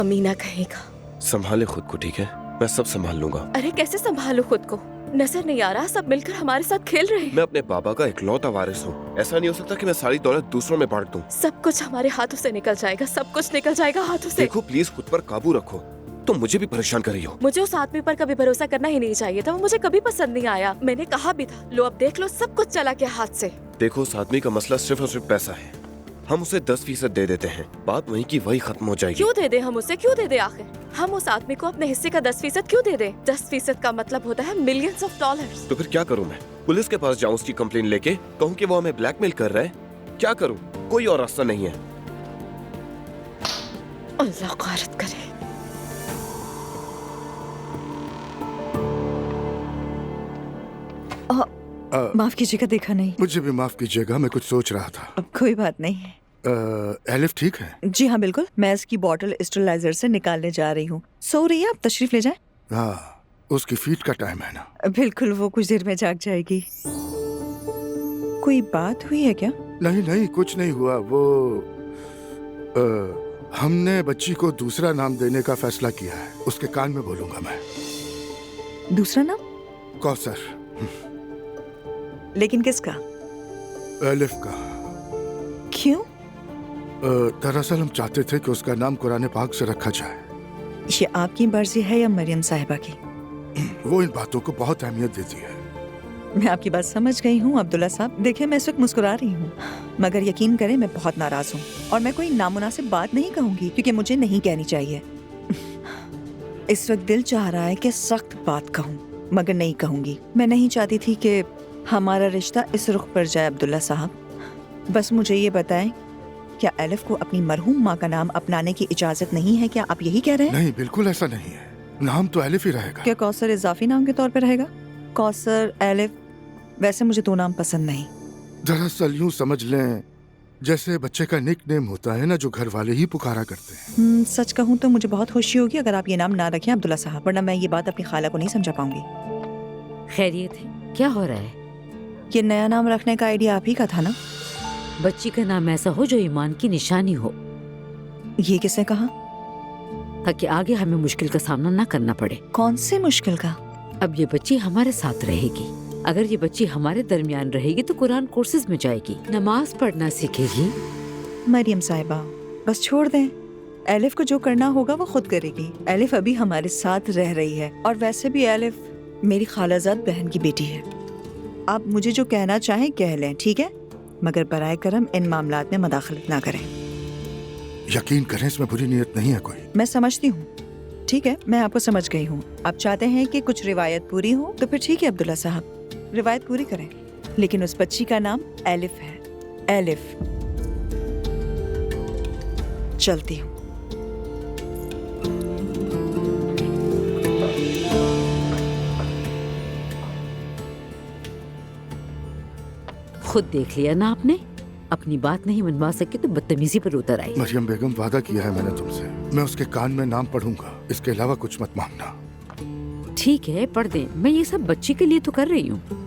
अमीना कहेगा। संभाले खुद को, ठीक है? मैं सब संभाल लूंगा। अरे कैसे संभालूं खुद को? नजर नहीं आ रहा सब मिलकर हमारे साथ खेल रहे हैं। मैं अपने पापा का इकलौता वारिस हूँ। ऐसा नहीं हो सकता कि मैं सारी दौलत दूसरों में बांट दूं। सब कुछ हमारे हाथों से निकल जाएगा, सब कुछ निकल जाएगा हाथों से। देखो प्लीज खुद पर काबू रखो। तुम मुझे भी परेशान कर रही हो। मुझे उस आदमी पर कभी भरोसा करना ही नहीं चाहिए था, वो मुझे कभी पसंद नहीं आया। मैंने कहा भी था, लो अब देख लो सब कुछ चला गया हाथ से। देखो उस आदमी का मसला सिर्फ और सिर्फ पैसा है। हम उसे 10% दे देते हैं, बात वहीं की वहीं खत्म हो जाएगी। क्यों दे दे हम उसे, क्यों दे दे आखिर? हम उस आदमी को अपने हिस्से का 10% क्यों दे दे? 10% का मतलब होता है मिलियंस ऑफ डॉलर्स। तो फिर क्या करूं मैं? पुलिस के पास जाऊं, उसकी कंप्लेन लेके कहूं कि वो हमें ब्लैकमेल कर रहा है? क्या करूं? कोई और रास्ता नहीं है। अल्लाह गारत करे। माफ कीजिएगा, देखा नहीं। मुझे भी माफ कीजिएगा, मैं कुछ सोच रहा था। अब कोई बात नहीं। एलिफ ठीक है? जी हाँ बिल्कुल, मैं इसकी बॉटल स्टेरिलाइजर से निकालने जा रही हूँ। सो रही है, आप तशरीफ ले जाएं। हाँ, उसकी फीट का टाइम है ना। बिल्कुल, वो कुछ देर में जाग जाएगी। कोई बात हुई है क्या? नहीं नहीं, कुछ नहीं हुआ। वो हमने बच्ची को दूसरा नाम देने का फैसला किया है। उसके कान में बोलूंगा मैं। दूसरा नाम? कौसर। लेकिन किसका? एलिफ का। क्यों? दरअसल हम चाहते थे कि उसका नाम कुरान पाक से रखा जाए। ये आपकी मर्जी है या मरियम साहिबा की? वो इन बातों को बहुत अहमियत देती है। मैं आपकी बात समझ गई हूँ अब्दुल्ला साहब। देखिए, मैं इस वक्त मुस्कुरा रही हूँ, मगर यकीन करें मैं बहुत नाराज हूँ और मैं कोई नामुनासिब बात नहीं कहूँगी क्योंकि मुझे नहीं कहनी चाहिए। इस वक्त दिल चाह रहा है कि सख्त बात कहूँ, मगर नहीं कहूँगी। मैं नहीं चाहती थी कि हमारा रिश्ता इस रुख पर जाए अब्दुल्ला साहब। बस मुझे ये बताएं, क्या एलिफ को अपनी मरहूम माँ का नाम अपनाने की इजाजत नहीं है? क्या आप यही कह रहे हैं? नहीं, बिल्कुल ऐसा नहीं है। नाम तो एलिफ ही रहेगा। क्या कौसर इजाफी नाम के तौर पर रहेगा? कौसर, एलिफ, वैसे मुझे दो नाम पसंद नहीं। दरअसल यूं समझ लें जैसे बच्चे का निक नेम होता है ना, जो घर वाले ही पुकारा करते हैं। सच कहूँ तो मुझे बहुत खुशी होगी अगर आप ये नाम ना रखें अब्दुल्ला साहब, वरना मैं ये बात अपनी खाला को नहीं समझा पाऊंगी। खैरियत है? क्या हो रहा है? ये नया नाम रखने का आइडिया आप ही का था ना? बच्ची का नाम ऐसा हो जो ईमान की निशानी हो, ये किसने कहा? ताकि आगे हमें मुश्किल का सामना ना करना पड़े। कौन से मुश्किल का? अब ये बच्ची हमारे साथ रहेगी। अगर ये बच्ची हमारे दरमियान रहेगी तो कुरान कोर्सेज में जाएगी, नमाज पढ़ना सीखेगी। मरियम साहिबा, बस छोड़ दें। एलिफ को जो करना होगा वो खुद करेगी। एलिफ अभी हमारे साथ रह रही है और वैसे भी एलिफ मेरी खालाजाद बहन की बेटी है। आप मुझे जो कहना चाहें कह लें, ठीक है? मगर बराए करम इन मामलात में मदाखलत ना करें। यकीन करें, इसमें बुरी नीयत नहीं है कोई। मैं समझती हूँ, ठीक है, मैं आपको समझ गई हूँ। आप चाहते हैं कि कुछ रिवायत पूरी हो तो फिर ठीक है अब्दुल्ला साहब, रिवायत पूरी करें। लेकिन उस बच्ची का नाम एलिफ है। एलिफ। चलती हूँ। खुद देख लिया ना आपने, अपनी बात नहीं मनवा सके तो बदतमीजी पर उतर आई। मरियम बेगम, वादा किया है मैंने तुमसे, मैं उसके कान में नाम पढ़ूंगा। इसके अलावा कुछ मत मांगना। ठीक है, पढ़ दें। मैं ये सब बच्ची के लिए तो कर रही हूँ।